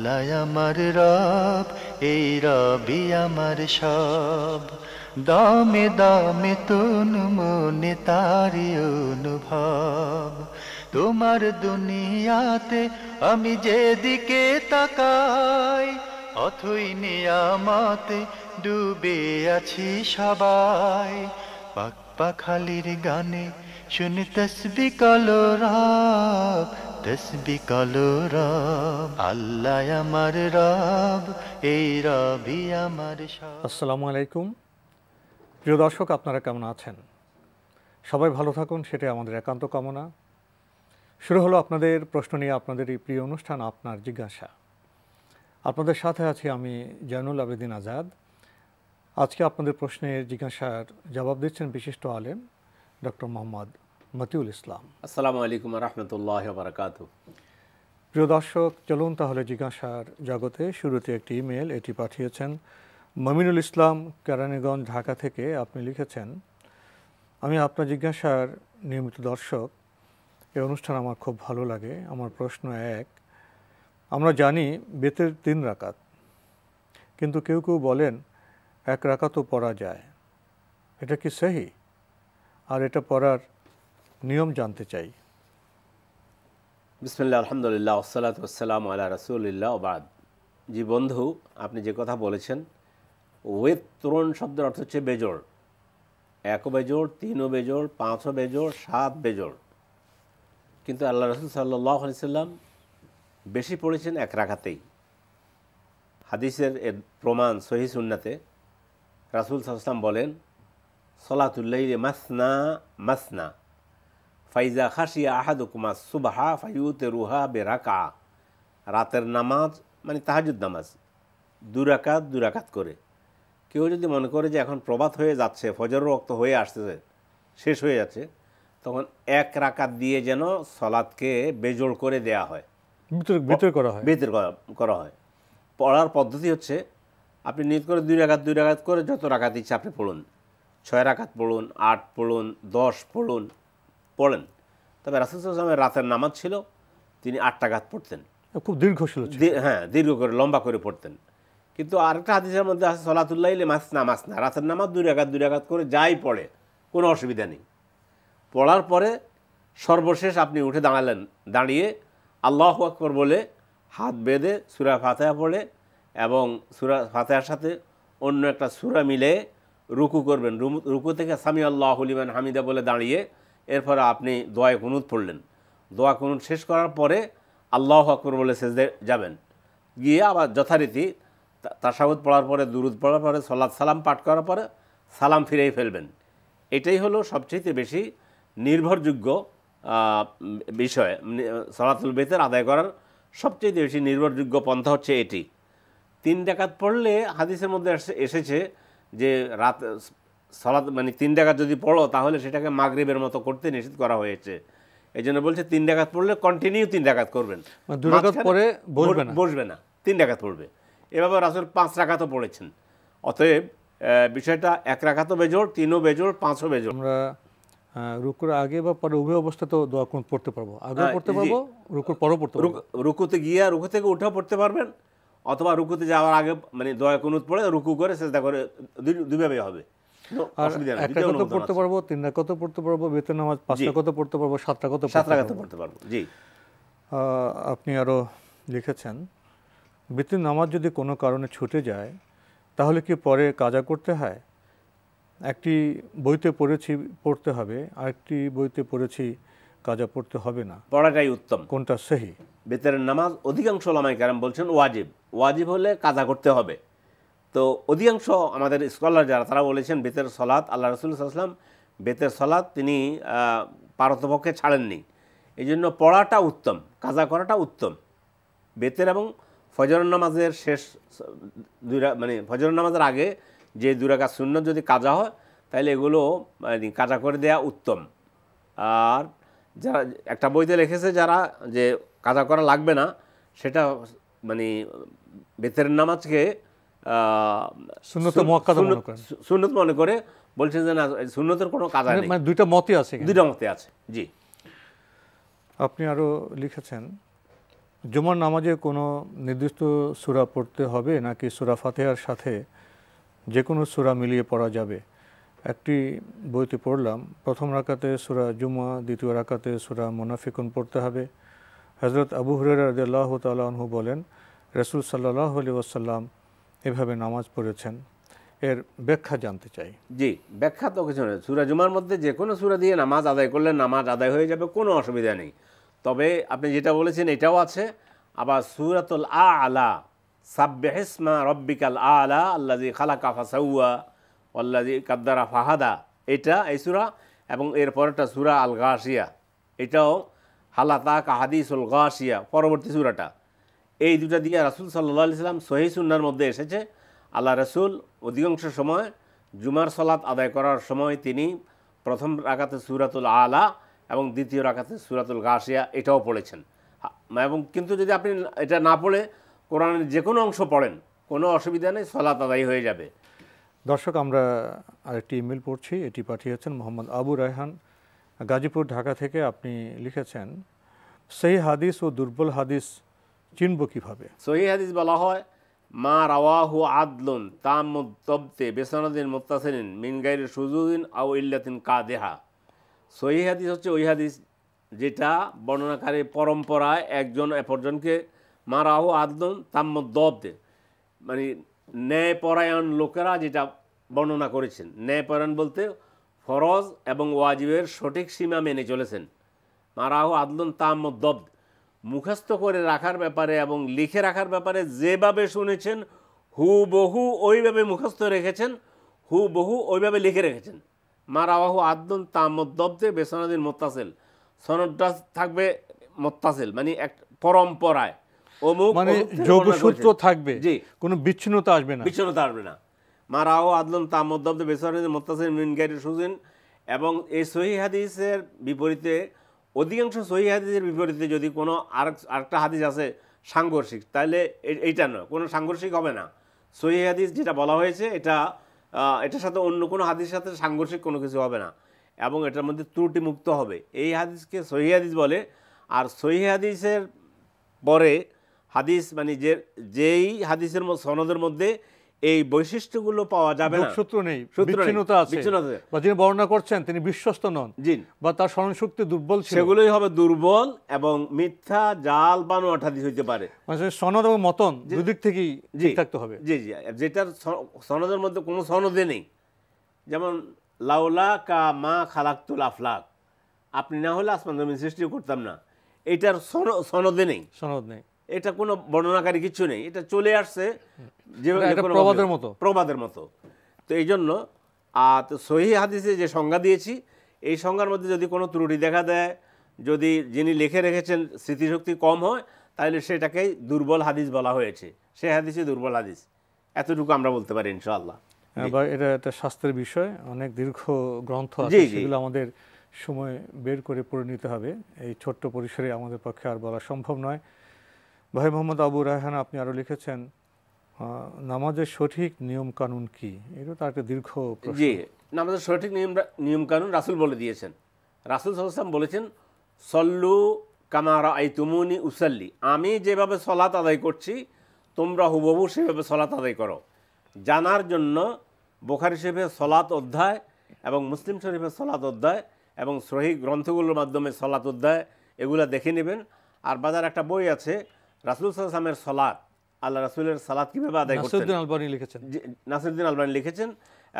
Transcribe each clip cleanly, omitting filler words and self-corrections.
আল্লাহ আমার রব, এই রবি আমার সব। দামে দামে তুন মনে তারি অনুভব। তোমার দুনিয়াতে আমি যেদিকে তাকাই, অথই নিয়ামতে ডুবে আছি সবাই। পাক পাখালির গানে শুনি তসবি কলো রব, তসবি কলো রব। আল্লাহ আমার রব, এই রবি আমার সব। আসসালামু আলাইকুম। প্রিয় দর্শক, আপনারা কেমন আছেন? সবাই ভালো থাকুন, সেটাই আমাদের একান্ত কামনা। শুরু হলো আপনাদের প্রশ্ন নিয়ে আপনাদের এই প্রিয় অনুষ্ঠান আপনার জিজ্ঞাসা। আপনাদের সাথে আছি আমি জয়নুল আবেদিন আজাদ। আজকে আপনাদের প্রশ্নের জিজ্ঞাসার জবাব দিচ্ছেন বিশিষ্ট আলেম ডক্টর মোহাম্মদ মতিউল ইসলাম। আসসালামু আলাইকুম রাহমাতুল্লাহি ওয়া বারাকাতুহু। প্রিয় দর্শক, চলুন তাহলে জিজ্ঞাসার জগতে। শুরুতে একটি ইমেল, এটি পাঠিয়েছেন মমিনুল ইসলাম, কেরানীগঞ্জ, ঢাকা থেকে। আপনি লিখেছেন, আমি আপনার জিজ্ঞাসার নিয়মিত দর্শক। এই অনুষ্ঠান আমার খুব ভালো লাগে। আমার প্রশ্ন এক, আমরা জানি বেতের 3 রাকাত, কিন্তু কেউ কেউ বলেন 1 রাকাতও পড়া যায়। এটা কি সহি? আর এটা পড়ার নিয়ম জানতে চাই। বিসমিল্লাহ, আলহামদুলিল্লাহ, ওয়াসসালাতু ওয়াসসালামু আলা রাসূলিল্লাহ ওয়া বাদ। জি বন্ধু, আপনি যে কথা বলেছেন, ওয়েত্রণ শব্দের অর্থ হচ্ছে বেজোড়। 1ও বেজোড়, 3ও বেজোড়, 5ও বেজোড়, 7 বেজোড়। কিন্তু আল্লাহ রাসূল সাল্লাল্লাহু আলাইহি সাল্লাম বেশি পড়েছেন 1 রাকাতেই। হাদিসের এর প্রমাণ সহিহ সুন্নাতে রাসূল সাল্লাল্লাহু আলাইহি সাল্লাম বলেন, সলাতুল লাইলি মাসনা মাসনা ফাইজা খাশিয়া আহাদুকুমা সুবহা ফায়ুতিরুহা বিরাকা। রাতের নামাজ মানে তাহাজ্জুদ নামাজ 2 রাকাত 2 রাকাত করে। কেউ যদি মনে করে যে এখন প্রভাত হয়ে যাচ্ছে, ফজরের ওয়াক্ত হয়ে আসতেছে, শেষ হয়ে যাচ্ছে, তখন 1 রাকাত দিয়ে যেন সলাৎকে বেজোড় করে দেয়া হয়, ভিতর করা হয়। বেতর করা হয়। পড়ার পদ্ধতি হচ্ছে, আপনি নিয়ত করে 2 রাকাত 2 রাকাত করে যত রাকাত ইচ্ছা আপনি পড়ুন। 6 রাকাত পড়ুন, 8 পড়ুন, 10 পড়ুন, পড়েন। তবে রাসূল সাল্লাল্লাহু আলাইহি ওয়াসাল্লামের রাতের নামাজ ছিল, তিনি 8 রাকাত পড়তেন। খুব দীর্ঘ ছিল। হ্যাঁ, দীর্ঘ করে, লম্বা করে পড়তেন। কিন্তু আরেকটা হাদিসের মধ্যে আছে সলাতুল লাইলি মাসনা মাসনা, রাতের নামাজ 2 রাকাত 2 রাকাত করে যাই পড়ে, কোনো অসুবিধা নেই। পড়ার পরে সর্বশেষ আপনি উঠে দাঁড়ালেন, দাঁড়িয়ে আল্লাহু আকবার বলে হাত বেঁধে সূরা ফাতিহা পড়ে এবং সূরা ফাতিহার সাথে অন্য একটা সূরা মিলে রুকু করবেন। রুকু থেকে সামি আল্লাহু লিমান হামিদা বলে দাঁড়িয়ে এরপরে আপনি দোয়ায়ে কুনুত পড়লেন। দোয়া কুনুত শেষ করার পরে আল্লাহু আকবার বলে সেজদায় যাবেন। গিয়ে আবার যথারীতি তাশাহুদ পড়ার পরে, দুরুদ পড়ার পরে, সালাত সালাম পাঠ করার পরে সালাম ফিরেই ফেলবেন। এটাই হলো সবচেয়ে বেশি নির্ভরযোগ্য বিষয়। সালাতুল বেতের আদায় করার সবচেয়ে বেশি নির্ভরযোগ্য পন্থা হচ্ছে এটি। 3 রাকাত পড়লে হাদিসের মধ্যে এসেছে যে রাত সালাত মানে 3 রাকাত যদি পড়ো তাহলে সেটাকে মাগরিবের মতো করতে নিষেধ করা হয়েছে। এই জন্য বলছে 3 রাকাত পড়লে কন্টিনিউ 3 রাকাত করবেন, 2 রাকাত পরে বসবে না, 3 রাকাত পড়বে। এভাবে রাসূল 5 রাকাতও পড়েছেন। অতএব বিষয়টা 1 রাকাতও বেজোড়, 3ও বেজোড়, 5ও বেজোড়। আমরা রুকুর আগে বা পরে উভয় অবস্থা তো দোয়া কুনুত পড়তে পারবো, আগেও পড়তে পারবো, রুকুর পরেও পড়তে পারবো। রুকুতে গিয়ে রুকু থেকে উঠেও পড়তে পারবেন, অথবা রুকুতে যাওয়ার আগে মানে দোয়া কুনুত পড়ে রুকু করে সেজদা করে, দুইভাবে হবে, অসুবিধা নেই। 1 রাকাতও পড়তে পারবো, 3 রাকাতও পড়তে পারবো, বেতের নামাজ 5 রাকাতও পড়তে পারবো, 7 রাকাতও পড়তে পারবো। জি। আপনি আরও লিখেছেন, বেতের নামাজ যদি কোনো কারণে ছুটে যায় তাহলে কি পরে কাজা করতে হয়? একটি বইতে পড়েছি পড়তে হবে, আরেকটি বইতে পড়েছি কাজা পড়তে হবে না। পড়াটাই উত্তম। কোনটা সহি? বেতের নামাজ অধিকাংশ ওলামায়ে কেরাম বলছেন ওয়াজিব। ওয়াজিব হলে কাজা করতে হবে। তো অধিকাংশ আমাদের স্কলার যারা, তারা বলেছেন বেতের সলাত, আল্লাহ রাসূল সাল্লাল্লাহু আলাইহি ওয়াসাল্লাম বেতের সলাত তিনি পারতপক্ষে ছাড়েননি। এই জন্য পড়াটা উত্তম, কাজা করাটা উত্তম। বেতের এবং ফজরের নামাজের শেষ মানে ফজরের নামাজের আগে যে 2 রাকাত সুন্নত যদি কাজা হয় তাহলে এগুলো মানে কাজা করে দেয়া উত্তম। আর যারা একটা বইতে লিখেছে যারা যে কাজা করা লাগবে না, সেটা মানে বেতের নামাজকে সুন্নত মনে করে বলছেন যে না, সুন্নতের কোনো কাজা নেই। মানে দুইটা মতই আছে। দুইটা মতে আছে। জি। আপনি আরও লিখেছেন, জুমার নামাজে কোনো নির্দিষ্ট সূরা পড়তে হবে নাকি সূরা ফাতিহার সাথে যে কোনো সূরা মিলিয়ে পড়া যাবে? একটি বইতে পড়লাম প্রথম রাকাতে সূরা জুমা, দ্বিতীয় রাকাতে সূরা মুনাফিকুন পড়তে হবে। হযরত আবু হুরায়রা রাদিয়াল্লাহু তাআলা আনহু বলেন, রাসূল সাল্লাল্লাহু আলাইহি ওয়াসাল্লাম এভাবে নামাজ পড়েছেন। এর ব্যাখ্যা জানতে চাই। জি, ব্যাখ্যা তো কিছু নেই। সূরা জুমার মধ্যে যে কোনো সূরা দিয়ে নামাজ আদায় করলে নামাজ আদায় হয়ে যাবে, কোনো অসুবিধা নেই। তবে আপনি যেটা বলেছেন এটাও আছে। আবার সূরাতুল আ'লা, সাব্বিহিসমা রাব্বিকাল আ'লা আল্লাযী খালাকা ফাসাওয়া ওয়াল্লাযী কাদ্দারা ফাহাদা, এটা এই সূরা। এবং এর পরেরটা সূরা আল গাশিয়া, এটাও হালাতাকা হাদিসুল গাশিয়া, পরবর্তী সূরাটা। এই দুটা দিয়ে রাসূল সাল্লাল্লাহু আলাইহি সাল্লাম সহিহ সুন্নাহর মধ্যে এসেছে, আল্লাহ রাসূল অধিকাংশ সময় জুমার সালাত আদায় করার সময় তিনি প্রথম রাকাতে সূরাতুল আ'লা এবং দ্বিতীয় রাকাতে সূরাতুল গাশিয়া এটাও পড়েছেন। এবং কিন্তু যদি আপনি এটা না পড়ে কোরআনের যে কোনো অংশ পড়েন, কোনো অসুবিধা নেই, সালাত আদায় হয়ে যাবে। দর্শক, আমরা আরেকটি ইমেল পড়ছি। এটি পাঠিয়েছেন মোহাম্মদ আবু রায়হান, গাজীপুর, ঢাকা থেকে। আপনি লিখেছেন, সহিহ হাদিস ও দুর্বল হাদিস চিনব কিভাবে? সহিহ হাদিস বলা হয় মা রাওয়াহু আদলুন তাম্মুদ তবতে বিসনাদিন মুত্তাসিলিন মিন গায়রি শুযুযিন আও ইল্লাতিন কাদিহা। সহিহ হাদিস হচ্ছে ওই হাদিস যেটা বর্ণনাকারী পরম্পরায় একজন অপরজনকে মা রাওয়াহু আদলুন তাম্মুদ তবতে, মানে ন্যায়পরায়ণ লোকেরা যেটা বর্ণনা করেছেন। ন্যায়পরায়ণ বলতে ফরজ এবং ওয়াজিবের সঠিক সীমা মেনে চলেছেন। মা রাওয়াহু আদলুন তাম্মুদ তবত, মুখস্থ করে রাখার ব্যাপারে এবং লিখে রাখার ব্যাপারে যেভাবে শুনেছেন হুবহু ওইভাবে মুখস্থ রেখেছেন, হুবহু ওইভাবে লিখে রেখেছেন। মা রাওয়াহু আদলুন তাম্মুদ তবতে বিসনাদিন মুত্তাসিল, সনদটা থাকবে মুত্তাসিল, মানে এক পরম্পরায়, মানে যোগসূত্র থাকবে, জি, কোনো বিচ্ছিন্নতা আসবে না, বিচ্ছিন্নতা আসবে না। মা রাওয়াহু আদলুন তাম্মুদ তবতে বিসনাদিন মুত্তাসিল মিন গায়রি শুযুযিন। এবং এই সহিহ হাদিসের বিপরীতে, অধিকাংশ সহিহ হাদিসের বিপরীতে যদি কোনো আরেকটা হাদিস আছে সাংঘর্ষিক, তাহলে এইটা নয়, কোনো সাংঘর্ষিক হবে না। সহিহ হাদিস যেটা বলা হয়েছে এটার সাথে অন্য কোনো হাদিসের সাথে সাংঘর্ষিক কোনো কিছু হবে না এবং এটার মধ্যে ত্রুটি মুক্ত হবে। এই হাদিসকে সহিহ হাদিস বলে। আর সহিহ হাদিসের পরে হাদিস মানে যেই হাদিসের সনদের মধ্যে এই বৈশিষ্ট্যগুলো পাওয়া যাবে না, সূত্র নেই, বিচ্ছিন্নতা আছে, বা যিনি বর্ণনা করছেন তিনি বিশ্বস্ত নন, জি, বা তার স্মরণশক্তি দুর্বল ছিল, সেগুলোই হবে দুর্বল এবং মিথ্যা জাল বানোয়াট হাদিস হইতে পারে। মানে সনদ এবং মতন দুই দিক থেকেই ঠিক থাকতে হবে। জি জি, যেটার সনদের মধ্যে কোনো সনদে নেই। যেমন লাউলা কা মা খালাকতুল আফলাক, আপনি না হলে আসমান জমিন সৃষ্টি করতাম না, এটার সনদে নেই, সনদ নেই, এটা কোনো বর্ণনাকারী কিছু নেই, এটা চলে আসছে প্রবাদের মতো। তো এই জন্য সহিহ হাদিসে যে সংজ্ঞা দিয়েছি, এই সংজ্ঞার মধ্যে যদি কোনো ত্রুটি দেখা দেয়, যদি যিনি লিখে রেখেছেন স্মৃতিশক্তি কম হয়, তাহলে সেটাকেই দুর্বল হাদিস বলা হয়েছে। সেই হাদিসে দুর্বল হাদিস, এতটুকু আমরা বলতে পারি ইনশাআল্লাহ। এটা একটা শাস্ত্রের বিষয়, অনেক দীর্ঘ গ্রন্থ আছে, সেগুলো আমাদের সময় বের করে পড়ে নিতে হবে। এই ছোট্ট পরিসরে আমাদের পক্ষে আর বলা সম্ভব নয়। ভাই মোহাম্মদ আবু রায়হান, আপনি আরও লিখেছেন, নামাজের সঠিক নিয়ম কানুন কি? এটা তো একটা দীর্ঘ প্রশ্ন। জি, নামাজের সঠিক নিয়ম কানুন রাসূল বলে দিয়েছেন। রাসূল সাল্লাল্লাহু আলাইহি ওয়াসাল্লাম বলেছেন, সল্লু কামা রাআইতুমুনি উসাল্লি, আমি যেভাবে সালাত আদায় করছি তোমরা হুবহু সেভাবে সালাত আদায় করো। জানার জন্য বুখারী শরীফের সালাত অধ্যায় এবং মুসলিম শরীফের সালাত অধ্যায় এবং সহিহ গ্রন্থগুলোর মাধ্যমে সালাত অধ্যায় এগুলো দেখে নেবেন। আর বাজার একটা বই আছে রাসূল সাল্লাল্লাহু আলাইহি ওয়াসাল্লামের সালাত, আল্লাহ রাসূলের সালাত কিভাবে আদায় করতেন, নাসিরউদ্দিন আলবানী লিখেছেন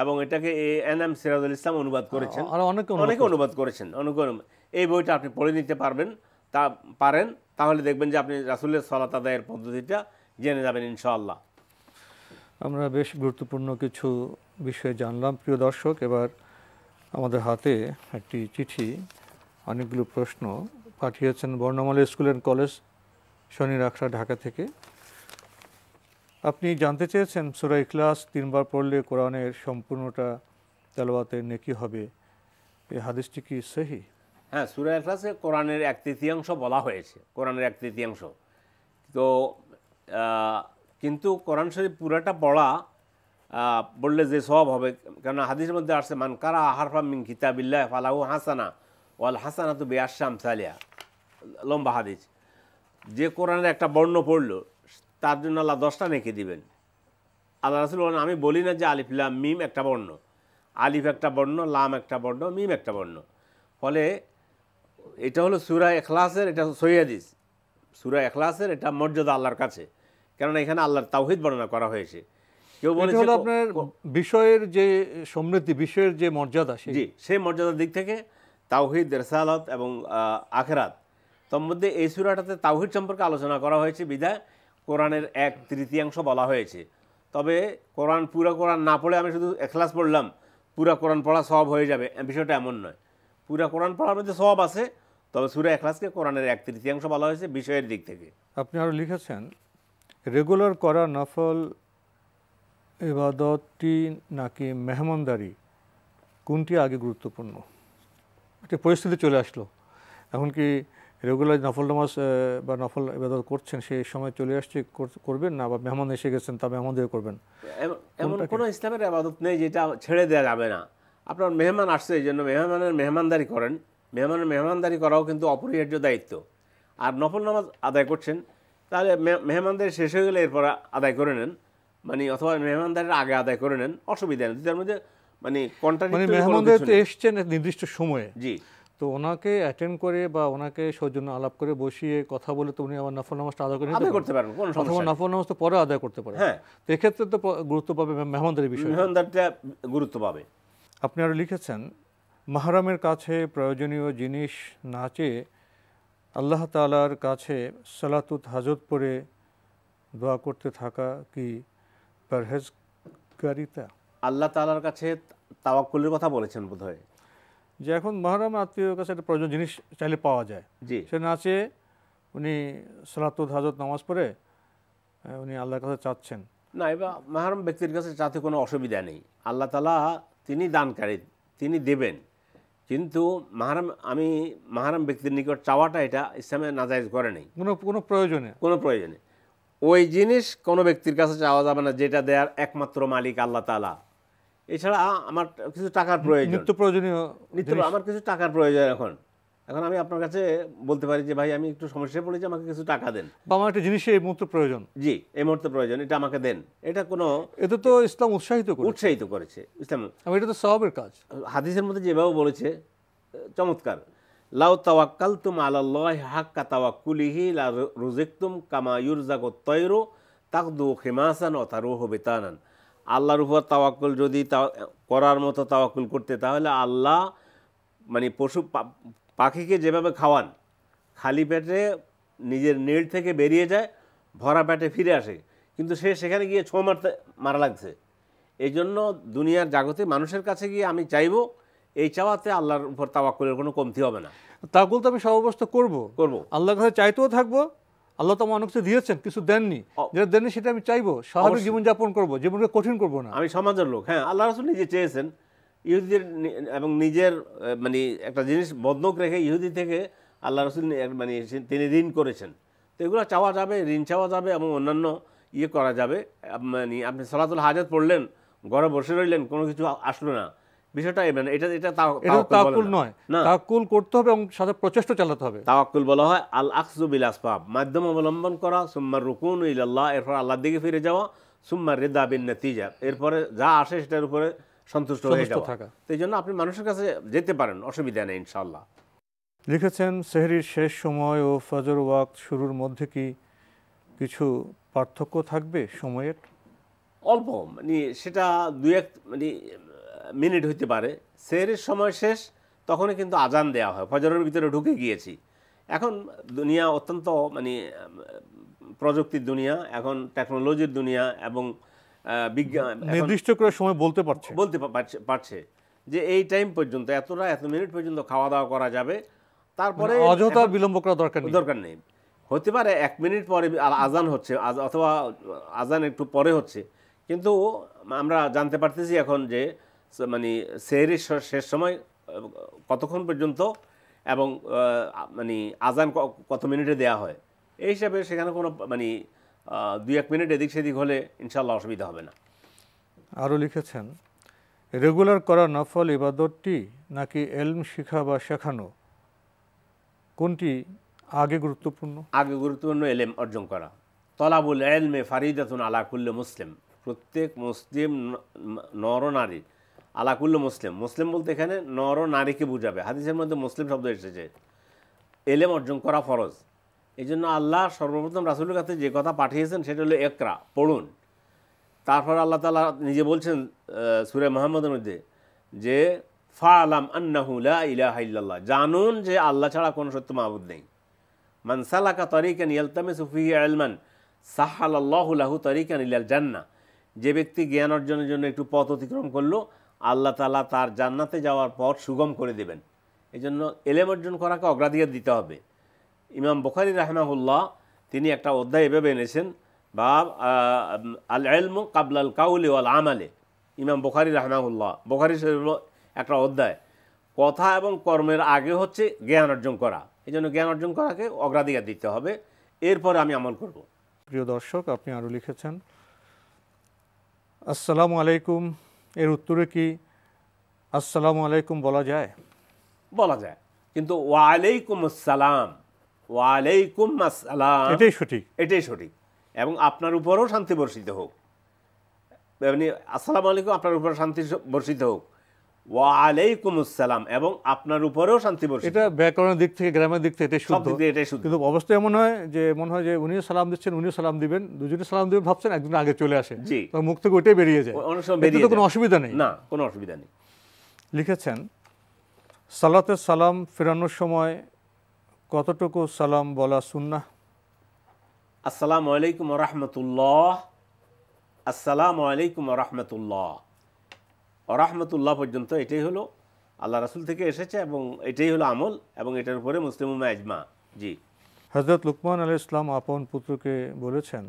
এবং এটাকে এনএম সিরাজুল ইসলাম অনুবাদ করেছেন, অনেকে অনুবাদ করেছেন। এই বইটা আপনি পড়ে নিতে পারেন, তাহলে দেখবেন যে আপনি রাসূলের সালাত আদায়ের পদ্ধতিটা জেনে যাবেন ইনশাআল্লাহ। আমরা বেশ গুরুত্বপূর্ণ কিছু বিষয় জানলাম। প্রিয় দর্শক, এবার আমাদের হাতে একটি চিঠি, অনেকগুলো প্রশ্ন পাঠিয়েছেন বর্ণমালা স্কুল অ্যান্ড কলেজ, শনি রাখড়া, ঢাকা থেকে। আপনি জানতে চেয়েছেন সূরা ইখলাস 3 বার পড়লে কোরআনের সম্পূর্ণটা তেলাওয়াতের নেকি হবে, এই হাদিসটি কি সহিহ? হ্যাঁ, সূরা ইখলাসে কোরআনের 1/3 বলা হয়েছে, কোরআনের 1/3। তো কিন্তু কোরআন শরীফ পুরাটা পড়লে যে সওয়াব হবে, কারণ হাদিসের মধ্যে আসছে মান কারা হারফাম মিন কিতাবিল্লাহ ফালাহু হাসানা ওয়াল হাসানাতু বিআশরি আমসালিহা, লম্বা হাদিস। যে কোরআনের একটা বর্ণ পড়লো তার জন্য আল্লাহ 10টা নেকি দিবেন। আল্লাহ রাসূল বলেন, আমি বলি না যে আলিফ লাম মিম একটা বর্ণ, আলিফ একটা বর্ণ, লাম একটা বর্ণ, মিম একটা বর্ণ। ফলে এটা হলো সূরা ইখলাসের, এটা সহিহ হাদিস, সূরা ইখলাসের এটা মর্যাদা আল্লাহর কাছে, কেননা এখানে আল্লাহর তাওহীদ বর্ণনা করা হয়েছে। কেউ বলেছে হলো আপনার বিষয়ের যে সমৃদ্ধি, বিষয়ের যে মর্যাদা, জি, সেই মর্যাদার দিক থেকে তাওহীদ, রিসালাত এবং আখিরাত, তোর মধ্যে এই সূরাটাতে তাওহীদ সম্পর্কে আলোচনা করা হয়েছে বিধায় কোরআনের 1/3 বলা হয়েছে। তবে পুরো কোরআন না পড়ে আমি শুধু ইখলাস পড়লাম, পুরো কোরআন পড়া সওয়াব হয়ে যাবে, বিষয়টা এমন নয়। পুরো কোরআন পড়ার মধ্যে সওয়াব আছে, তবে সূরা ইখলাসকে কোরআনের 1/3 বলা হয়েছে বিষয়ের দিক থেকে। আপনি আরও লিখেছেন, রেগুলার করা নফল ইবাদতটি নাকি মেহমানদারি, কোনটি আগে গুরুত্বপূর্ণ? একটা পরিস্থিতি চলে আসলো, এখন কি রেগুলার নফল নামাজ বা নফল ইবাদত করছেন, সেই সময় চলে আসছে করবেন, না বা মেহমান এসে গেছেন তা মেহমানদারি করবেন? এমন কোনো ইসলামের ইবাদত নেই যেটা ছেড়ে দেওয়া যাবে না। আপনার মেহমান আসছে, এই জন্য মেহমানদারি করেন। মেহমানদারি করাও কিন্তু অপরিহার্য দায়িত্ব। আর নফল নামাজ আদায় করছেন, তাহলে মেহমানদারি শেষ হয়ে গেলে এরপর আদায় করে নেন, মানে অথবা মেহমানদারির আগে আদায় করে নেন, অসুবিধা নেই। তার মধ্যে মানে মেহমানদারিতে এসছেন নির্দিষ্ট সময়ে, জি, তো ওনাকে অ্যাটেন্ড করে বা ওনাকে সৌজন্য আলাপ করে বসিয়ে কথা বলে তো উনি আবার নফল নামাজটা আদায় করতে পারেন, কোনো সমস্যা নেই। নফল নামাজ তো পরে আদায় করতে পারেন। হ্যাঁ, তো এক্ষেত্রে তো গুরুত্ব পাবে মেহমানদারি বিষয়, মেহমানদারিটা গুরুত্ব পাবে। আপনি আরও লিখেছেন, মাহরামের কাছে প্রয়োজনীয় জিনিস না চেয়ে আল্লাহ তাআলার কাছে সালাতুত হাজত পড়ে দোয়া করতে থাকা কি পরহেজগারিতা? আল্লাহ তাআলার কাছে তাওয়াক্কুলের কথা বলেছেন বোধহয়, যে এখন মহরম আত্মীয়র কাছে একটা প্রয়োজন জিনিস চাইলে পাওয়া যায়, জি, সে না চেয়ে উনি সালাতুল হাজত নামাজ পড়ে উনি আল্লাহর কাছে চাচ্ছেন। না, এবার মাহরম ব্যক্তির কাছে চাতে কোনো অসুবিধা নেই। আল্লাহ তাআলা তিনি দানকারী, তিনি দেবেন, কিন্তু মাহরম ব্যক্তির নিকট চাওয়াটা এটা ইসলামে নাজায়েজ করে নেই কোনো প্রয়োজনে। ওই জিনিস কোনো ব্যক্তির কাছে চাওয়া যাবে না যেটা দেওয়ার একমাত্র মালিক আল্লাহ তাআলা। এছাড়া আমার কিছু টাকার প্রয়োজন, আমার কিছু টাকার প্রয়োজন, এখন আমি আপনার কাছে বলতে পারি যে ভাই আমি একটু সমস্যায় পড়েছি, আমাকে কিছু টাকা দেন, বা আমার একটা জিনিসের এই মুহূর্তে প্রয়োজন, জি এই মুহূর্তে প্রয়োজন, এটা আমাকে দেন। এটা তো ইসলাম উৎসাহিত করেছে ইসলাম, এটা তো সওয়াবের কাজ। হাদিসের মধ্যে যেভাবে বলেছে চমৎকার, লাউ তাওয়াক্কালতুম আলাল্লাহি হাক্কা তাওয়াক্কুলিহি লা রুজিকতুম কামা ইউরজাকুত তায়রু তাকদু খিমাসান ওয়া তারুহু বিতানান। আল্লাহর উপর তাওয়াক্কুল যদি করার মতো তাওয়াক্কুল করতে, তাহলে আল্লাহ মানে পাখিকে যেভাবে খাওয়ান, খালি পেটে নিজের নীড় থেকে বেরিয়ে যায়, ভরা পেটে ফিরে আসে, কিন্তু সে সেখানে গিয়ে মারা লাগছে। এই জন্য দুনিয়ার জাগতিক মানুষের কাছে গিয়ে আমি চাইবো, এই চাওয়াতে আল্লাহর উপর তাওয়াক্কুলের কোনো কমতি হবে না। তাওয়াক্কুল তো আমি সর্বাবস্থা করব, আল্লাহর কাছে চাইতেও থাকবো। আল্লাহ তো আমার অনেক কিছু দিয়েছেন, কিছু দেননি, যেটা দেননি সেটা আমি চাইবো, স্বাভাবিক জীবনযাপন করবো, জীবনকে কঠিন করবো না। আমি সমাজের লোক, হ্যাঁ, আল্লাহ রাসূল নিজে চেয়েছেন ইহুদিদের এবং নিজের মানে একটা জিনিস বন্ধক রেখে ইহুদি থেকে আল্লাহ রাসূল মানে তিনি ঋণ করেছেন। তো এগুলো চাওয়া যাবে, ঋণ চাওয়া যাবে এবং অন্যান্য করা যাবে। মানে আপনি সালাতুল হাজাত পড়লেন, ঘরে বসে রইলেন, কোনো কিছু আসলো না, বিষয়টা এটা তাওয়াক্কুল নয়। তাওয়াক্কুল করতে হবে এবং সাথে প্রচেষ্টা চালাতে হবে। তাওয়াক্কুল বলা হয় আল আখযু বিল আসবাব, মাধ্যম অবলম্বন করা, সুম্মা রুকুনু ইলাল্লাহ, এরপর আল্লাহর দিকে ফিরে যাওয়া, সুম্মা রিদা বিন নাতিজা, এরপরে যা আসে সেটার উপরে সন্তুষ্ট হয়ে যাওয়া। তো এই জন্য আপনি মানুষের কাছে যেতে পারেন, অসুবিধা নেই ইনশাআল্লাহ। লিখেছেন, সেহরির শেষ সময় ও ফজর ওয়াক্ত শুরুর মধ্যে কি কিছু পার্থক্য থাকবে সময়ের? অল্প, মানে সেটা 2-1 মানে মিনিট হইতে পারে। সেহরির সময় শেষ, তখনই কিন্তু আজান দেওয়া হয়, ফজরের ভিতরে ঢুকে গিয়েছি। এখন দুনিয়া অত্যন্ত মানে প্রযুক্তির দুনিয়া, এখন টেকনোলজির দুনিয়া এবং বিজ্ঞান নির্দিষ্ট করে সময় বলতে পারছে যে এই টাইম পর্যন্ত এত মিনিট পর্যন্ত খাওয়া দাওয়া করা যাবে, তারপরে অযথা বিলম্ব করা দরকার নেই। হতে পারে 1 মিনিট পরে আজান হচ্ছে, অথবা আজান একটু পরে হচ্ছে, কিন্তু আমরা জানতে পারতেছি এখন যে মানে সেহরির শেষ সময় কতক্ষণ পর্যন্ত এবং মানে আজান কত মিনিটে দেয়া হয়, এই হিসাবে সেখানে কোনো মানে 2-1 মিনিট এদিক সেদিক হলে ইনশাআল্লাহ অসুবিধা হবে না। আরও লিখেছেন, রেগুলার করা নফল ইবাদতটি নাকি এলম শিখা বা শেখানো, কোনটি আগে গুরুত্বপূর্ণ? আগে গুরুত্বপূর্ণ এলেম অর্জন করা। তলাবুল ইলমে ফারিদাতুন আলা কুল্লি মুসলিম, প্রত্যেক মুসলিম নর নারী, আলা কুল্লি মুসলিম, মুসলিম বলতে এখানে নর নারীকে বুঝাবে, হাদিসের মধ্যে মুসলিম শব্দ এসেছে। এলেম অর্জন করা ফরজ। এই জন্য আল্লাহ সর্বপ্রথম রাসূলের কাছে যে কথা পাঠিয়েছেন সেটা হলো ইকরা, পড়ুন। তারপর আল্লাহ তাআলা নিজে বলছেন সূরা মুহাম্মদের মধ্যে যে ফাআলাম আন্নাহু লা ইলাহা ইল্লাল্লাহ, জানুন যে আল্লাহ ছাড়া কোনো সত্য মাবুদ নেই। মান সালাকা তরিকান ইয়ালতামিসু ফিহি ইলমান সাহালাল্লাহু লাহু তরিকান ইলাল জান্নাহ, যে ব্যক্তি জ্ঞান অর্জনের জন্য একটু পথ অতিক্রম করলো, আল্লাহ তাআলা তার জান্নাতে যাওয়ার পথ সুগম করে দেবেন। এই জন্য এলেম অর্জন করাকে অগ্রাধিকার দিতে হবে। ইমাম বুখারী রাহিমাহুল্লাহ তিনি একটা অধ্যায় এভাবে এনেছেন, বা আল ইলমু কাবলাল কাউলি ওয়াল আমালে। ইমাম বুখারী রাহিমাহুল্লাহ, বুখারী শরীফের একটা অধ্যায়, কথা এবং কর্মের আগে হচ্ছে জ্ঞান অর্জন করা। এই জন্য জ্ঞান অর্জন করাকে অগ্রাধিকার দিতে হবে, এরপরে আমি আমল করব। প্রিয় দর্শক, আপনি আরও লিখেছেন, আসসালামু আলাইকুম, এর উত্তরে কি আসসালামু আলাইকুম বলা যায়? বলা যায়, কিন্তু ওয়ালাইকুম আসসালাম, ওয়ালাইকুম আসসালাম এটাই সঠিক, এটাই সঠিক। এবং আপনার উপরেও শান্তি বর্ষিত হোক, মানে আসসালামু আলাইকুম আপনার উপরে শান্তি বর্ষিত হোক, ওয়ালাইকুম আসসালাম এবং আপনার উপরেও শান্তি বর্ষিত। এটা ব্যাকরণের দিক থেকে, গ্রামের দিক থেকে এটাই শুদ্ধ, এটাই শুদ্ধ। কিন্তু অবস্থা এমন হয় যে মনে হয় যে উনিও সালাম দিচ্ছেন, উনিও সালাম দিবেন, দুজনে সালাম দিবেন ভাবছেন, একজন আগে চলে আসে, জি, তখন মুখ থেকে ওইটাই বেরিয়ে যায়, অনেক সময় বেরিয়ে যায়, কোনো অসুবিধা নেই। না, কোনো অসুবিধা নেই। লিখেছেন, সালাতে সালাম ফেরানোর সময় কতটুকু সালাম বলা সুন্নাহ? আসসালামু আলাইকুম ওয়া রাহমাতুল্লাহ, আসসালামু আলাইকুম ওয়া রাহমাতুল্লাহ, ওয়া রাহমাতুল্লাহ পর্যন্ত এটাই হলো আল্লাহ রাসূল থেকে এসেছে এবং এটাই হলো আমল, এবং এটার উপরে মুসলিম উম্মাহ ইজমা। জি। হযরত লুকমান আলাইহিস সালাম আপন পুত্রকে বলেছেন,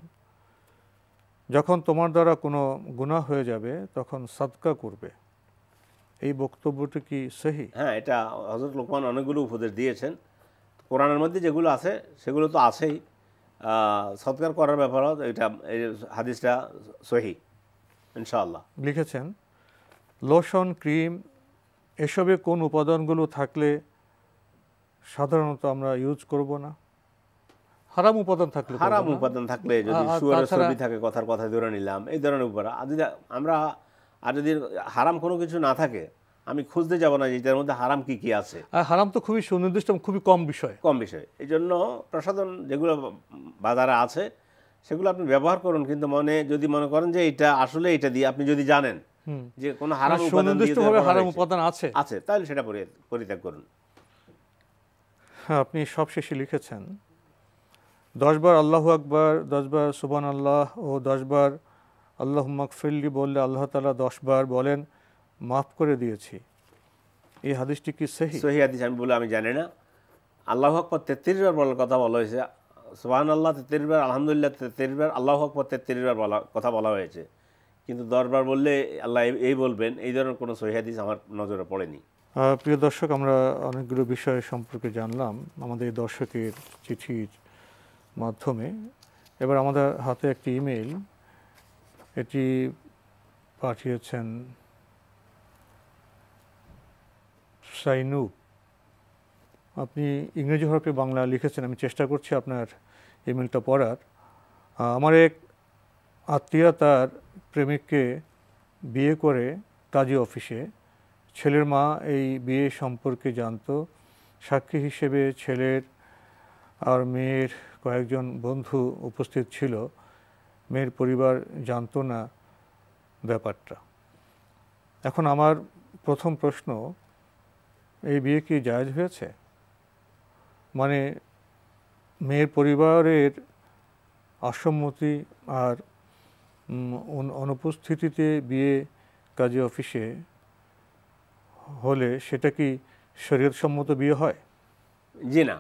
যখন তোমার দ্বারা কোনো গুনাহ হয়ে যাবে তখন সাদকা করবে, এই বক্তব্যটি কি সহি? হ্যাঁ, এটা হযরত লুকমান অনেকগুলো উপদেশ দিয়েছেন। কোরআনের মধ্যে যেগুলো আছে সেগুলো তো আছেই, সদকার করার ব্যাপারেও এটা, এই হাদিসটা সহি ইনশাআল্লাহ। লিখেছেন, লোশন, ক্রিম এসবে কোন উপাদানগুলো থাকলে সাধারণত আমরা ইউজ করব না? হারাম উপাদান থাকলে, হারাম উপাদান থাকলে, যদি সুয়ারের ছবি থাকে, কথার কথা ধরে নিলাম, এই ধরনের উপর আমরা, আর যদি হারাম কোনো কিছু না থাকে, আমি খুঁজতে যাব না যে এটার মধ্যে হারাম কি কি আছে। হারাম তো খুবই সুনির্দিষ্ট, খুবই কম বিষয়। এই জন্য প্রসাধন যেগুলো বাজারে আছে সেগুলো আপনি ব্যবহার করুন, কিন্তু যদি মনে করেন যে এটা আসলে এটা দিয়ে, আপনি যদি জানেন যে কোনো হারাম উপাদান আছে তাহলে সেটা পরিত্যাগ করুন। হ্যাঁ, আপনি সবশেষে লিখেছেন, 10 বার আল্লাহু আকবার, 10 বার সুবহানাল্লাহ ও 10 বার আল্লাহুম্মা গফিরলি বললে আল্লাহ তাআলা 10 বার বলেন মাফ করে দিয়েছি, এই হাদিসটি কি সহি? সহি হাদিস আমি জানি না। আল্লাহু আকবার 33 বার বলার কথা বলা হয়েছে, সুবহানাল্লাহ 33 বার, আলহামদুলিল্লাহ 33 বার, আল্লাহু আকবার 33 বার কথা বলা হয়েছে, কিন্তু 10 বার বললে আল্লাহ এই বলবেন, এই ধরনের কোনো সহি হাদিস আমার নজরে পড়েনি। প্রিয় দর্শক, আমরা অনেকগুলো বিষয় সম্পর্কে জানলাম আমাদের দর্শকের চিঠির মাধ্যমে। এবার আমাদের হাতে একটি ইমেইল, এটি পাঠিয়েছেন সাইনুব। আপনি ইংরেজি হরফে বাংলা লিখেছেন, আমি চেষ্টা করছি আপনার ইমেলটা পড়ার। আমার এক আত্মীয় তার প্রেমিককে বিয়ে করে কাজী অফিসে, ছেলের মা এই বিয়ে সম্পর্কে জানত, সাক্ষী হিসেবে ছেলের আর মেয়ের কয়েকজন বন্ধু উপস্থিত ছিল, মেয়ের পরিবার জানতো না ব্যাপারটা। এখন আমার প্রথম প্রশ্ন, এই বিয়ে কি জায়েজ হয়েছে? মানে মেয়ের পরিবারের অসম্মতি আর অনুপস্থিতিতে বিয়ে কাজী অফিসে হলে সেটা কি শরীয়তসম্মত বিয়ে হয়? জি না,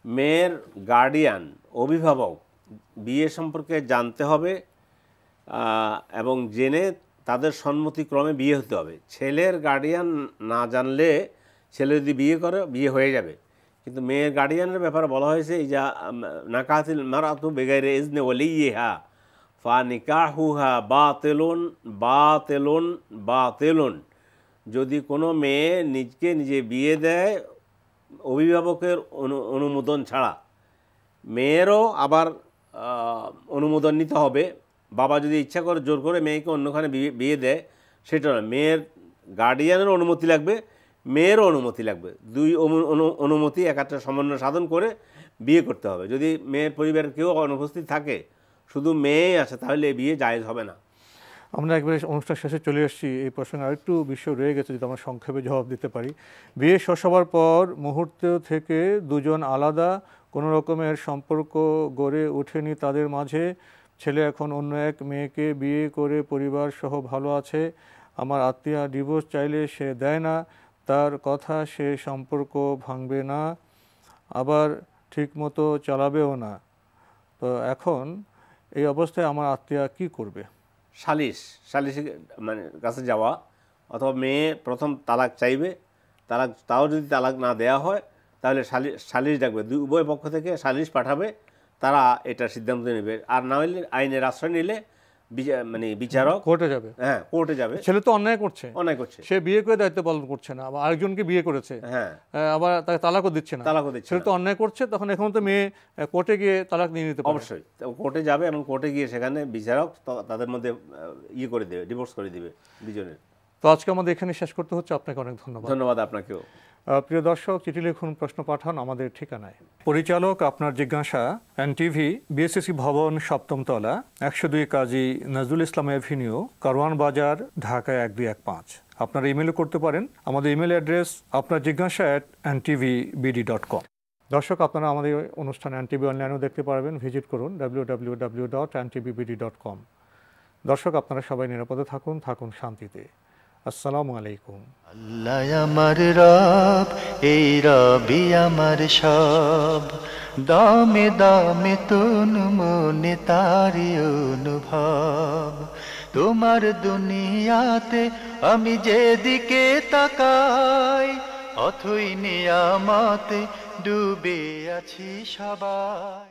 মেয়ের গার্ডিয়ান, অভিভাবক বিয়ে সম্পর্কে জানতে হবে এবং জেনে তাদের সম্মতিক্রমে বিয়ে হতে হবে। ছেলের গার্ডিয়ান না জানলে ছেলে যদি বিয়ে করে বিয়ে হয়ে যাবে, কিন্তু মেয়ের গার্ডিয়ানের ব্যাপারে বলা হয়েছে, এই যা নাকাতিল মারাতু বেগাইরে ইজনে ওয়ালিয়্যিহা ফা নিকাহুহা বাতিলুন বাতিলুন বাতিলুন। যদি কোনো মেয়ে নিজে বিয়ে দেয় অভিভাবকের অনুমোদন ছাড়া, মেয়েরও আবার অনুমোদন নিতে হবে। বাবা যদি ইচ্ছা করে জোর করে মেয়েকে অন্যখানে বিয়ে দেয় সেটা নয়, মেয়ের গার্ডিয়ানের অনুমতি লাগবে, মেয়েরও অনুমতি লাগবে। দুই অনুমতি একটা সমন্বয় সাধন করে বিয়ে করতে হবে। যদি মেয়ের পরিবারের কেউ অনুপস্থিত থাকে, শুধু মেয়েই আছে, তাহলে এই বিয়ে জায়েজ হবে না। আমরা একবারে অনুষ্ঠান শেষে চলে এসেছি। এই প্রসঙ্গে আরেকটু বিষয় রয়ে গেছে, যদি আমরা সংক্ষেপে জবাব দিতে পারি। বিয়ে শেষ হবার পর মুহূর্ত থেকে দুজন আলাদা, কোনো রকমের সম্পর্ক গড়ে ওঠেনি তাদের মাঝে। ছেলে এখন অন্য এক মেয়েকে বিয়ে করে পরিবার সহ ভালো আছে। আমার আত্মীয়া ডিভোর্স চাইলে সে দেয় না, তার কথা সে সম্পর্ক ভাঙবে না, আবার ঠিকমতো চালাবেও না। তো এখন এই অবস্থায় আমার আত্মীয়া কি করবে? সালিশের মানে কাছে যাওয়া, অথবা মেয়ে প্রথম তালাক চাইবে, তাও যদি তালাক না দেওয়া হয় তাহলে সালিশ ডাকবে, উভয় পক্ষ থেকে সালিশ পাঠাবে, তারা এটা সিদ্ধান্ত নেবে। আর না হলে আইনের আশ্রয় নিলে মানে বিচারক কোর্টে যাবে। হ্যাঁ, কোর্টে যাবে। ছেলে তো অন্যায় করছে, সে বিয়ে করে দায়িত্ব পালন করছে না, আবার আরেকজনকে বিয়ে করেছে, হ্যাঁ, আবার তাকে তালাকও দিচ্ছে না, ছেলে তো অন্যায় করছে। তখন এখন তো মেয়ে কোর্টে গিয়ে তালাক নিয়ে নিতে পারে। অবশ্যই কোর্টে যাবে, এবং কোর্টে গিয়ে সেখানে বিচারক তাদের মধ্যে করে দেবে, ডিভোর্স করে দিবে দুজনের। তো আজকে আমাদের এখানে শেষ করতে হচ্ছে। আপনাকে অনেক ধন্যবাদ। ধন্যবাদ আপনাকেও। প্রিয় দর্শক, চিঠি লিখুন, প্রশ্ন পাঠান আমাদের ঠিকানায়। পরিচালক আপনার জিজ্ঞাসা, এনটিভি, বিএসসি ভবন, 7ম তলা, 102 কাজী নজরুল ইসলাম এভিনিউ, কারওয়ান বাজার, ঢাকা 1215। আপনারা ইমেলও করতে পারেন। আমাদের ইমেল অ্যাড্রেস আপনার জিজ্ঞাসা @ntvbd.com। দর্শক, আপনারা আমাদের অনুষ্ঠান এনটিভি অনলাইনেও দেখতে পারবেন। ভিজিট করুন www.ntvbd.com। দর্শক, আপনারা সবাই নিরাপদে থাকুন, থাকুন শান্তিতে। আসসালামু আলাইকুম। আল্লাহ আমার রব, এই রবি আমার সব, দামে দামে তুন মনে তারি অনুভব। তোমার দুনিয়াতে আমি যেদিকে তাকাই, অথই নিয়ামতে ডুবে আছি সবাই।